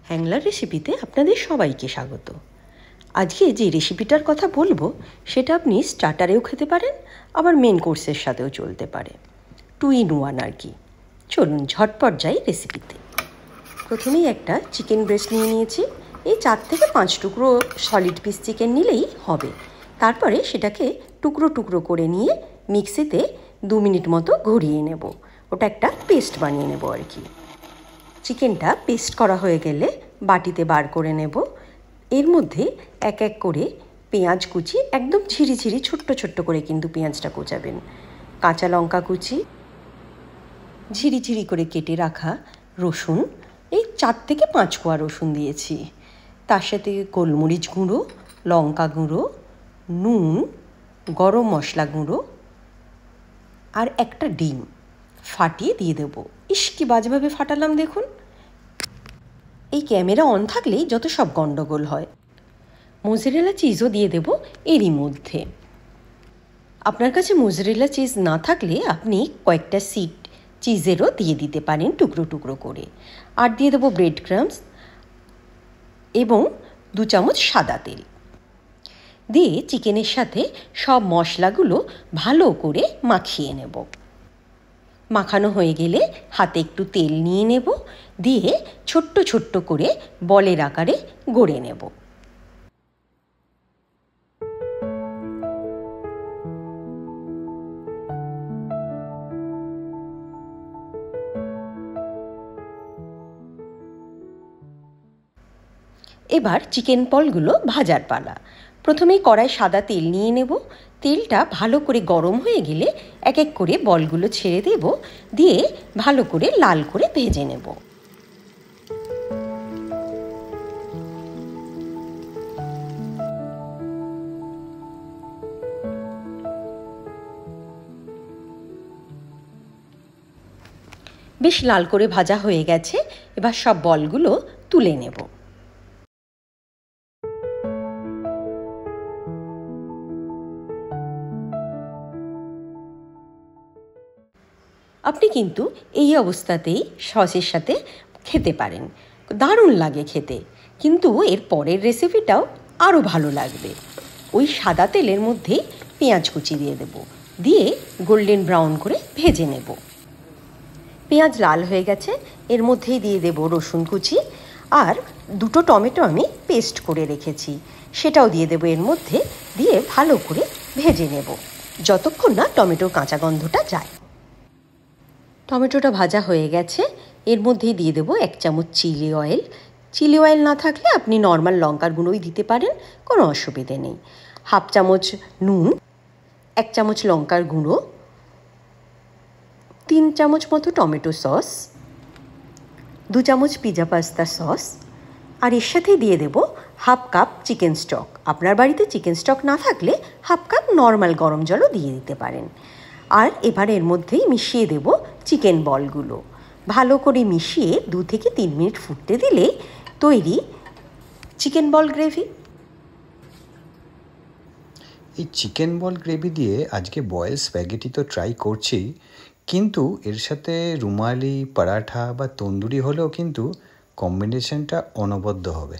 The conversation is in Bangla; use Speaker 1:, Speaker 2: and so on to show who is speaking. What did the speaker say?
Speaker 1: হ্যাংলার রেসিপিতে আপনাদের সবাইকে স্বাগত। আজকে যে রেসিপিটার কথা বলবো সেটা আপনি স্টার্টারেও খেতে পারেন, আবার মেন কোর্সের সাথেও চলতে পারে। 2 in 1 আর কি। চলুন ঝটপট যাই রেসিপিতে। প্রথমেই একটা চিকেন ব্রেস্ট নিয়ে নিয়েছি। এই 4 থেকে 5 টুকরো সলিড পিস চিকেন নিলেই হবে। তারপরে সেটাকে টুকরো টুকরো করে নিয়ে মিক্সিতে 2 মিনিট মতো ঘুরিয়ে নেব। ওটা একটা পেস্ট বানিয়ে নেব আর কি। চিকেনটা পেস্ট করা হয়ে গেলে বাটিতে বার করে নেব। এর মধ্যে এক এক করে পেঁয়াজ কুচি, একদম ঝিরিঝিরি ছোট্ট ছোট্ট করে কিন্তু পেঁয়াজটা কোচাবেন। কাঁচা লঙ্কা কুচি, ঝিরিঝিরি করে কেটে রাখা রসুন, এই 4 থেকে 5 কোয়া রসুন দিয়েছি। তার সাথে গোলমরিচ গুঁড়ো, লঙ্কা গুঁড়ো, নুন, গরম মশলা গুঁড়ো আর একটা ডিম ফাটিয়ে দিয়ে দেবো। ইস কি বাজেভাবে ফাটালাম দেখুন। এই ক্যামেরা অন থাকলেই যত সব গন্ডগোল হয়। মোজারেলা চিজও দিয়ে দেব এরই মধ্যে। আপনার কাছে মোজারেলা চিজ না থাকলে আপনি কয়েকটা সিট চিজেরও দিয়ে দিতে পারেন টুকরো টুকরো করে। আর দিয়ে দেবো ব্রেড ক্রাম্বস এবং 2 চামচ সাদা তেল দিয়ে চিকেনের সাথে সব মশলাগুলো ভালো করে মাখিয়ে নেব। মাখানো হয়ে গেলে হাতে একটু তেল নিয়ে নেব, দিয়ে ছোট্ট ছোট্ট করে বলের আকারে গড়ে নেব। এবার চিকেন বলগুলো ভাজার পালা। প্রথমেই কড়াই সাদা তেল নিয়ে নেব। তেলটা ভালো করে গরম হয়ে গেলে এক এক করে বলগুলো ছেড়ে দেব, দিয়ে ভালো করে লাল করে ভেজে নেব। বেশ লাল করে ভাজা হয়ে গেছে। এবার সব বলগুলো তুলে নেব। আপনি কিন্তু এই অবস্থাতেই সসের সাথে খেতে পারেন, দারুণ লাগে খেতে। কিন্তু এর পরের রেসিপিটাও আরও ভালো লাগবে। ওই সাদা তেলের মধ্যেই পেঁয়াজ কুচি দিয়ে দেব, দিয়ে গোল্ডেন ব্রাউন করে ভেজে নেব। পেঁয়াজ লাল হয়ে গেছে, এর মধ্যেই দিয়ে দেব রসুন কুচি, আর 2টো টমেটো আমি পেস্ট করে রেখেছি সেটাও দিয়ে দেব এর মধ্যে, দিয়ে ভালো করে ভেজে নেব যতক্ষণ না টমেটোর কাঁচা গন্ধটা যায়। টমেটোটা ভাজা হয়ে গেছে, এর মধ্যেই দিয়ে দেবো 1 চামচ চিলি অয়েল। চিলি অয়েল না থাকলে আপনি নর্মাল লঙ্কার গুঁড়োই দিতে পারেন, কোনো অসুবিধে নেই। 1/2 চামচ নুন, 1 চামচ লঙ্কার গুঁড়ো, 3 চামচ মতো টমেটো সস, 2 চামচ পিৎজা পাস্তা সস, আর এর সাথে দিয়ে দেব 1/2 কাপ চিকেন স্টক। আপনার বাড়িতে চিকেন স্টক না থাকলে 1/2 কাপ নর্মাল গরম জলও দিয়ে দিতে পারেন। আর এবার এর মধ্যেই মিশিয়ে দেব চিকেন বলগুলো। ভালো করে মিশিয়ে 2 থেকে 3 মিনিট ফুটতে দিলে তৈরি চিকেন বল গ্রেভি।
Speaker 2: এই চিকেন বল গ্রেভি দিয়ে আজকে বয়েল স্প্যাগেটি তো ট্রাই করছি, কিন্তু এর সাথে রুমালি পরাঠা বা তন্দুরি হলেও কিন্তু কম্বিনেশনটা অনবদ্য হবে।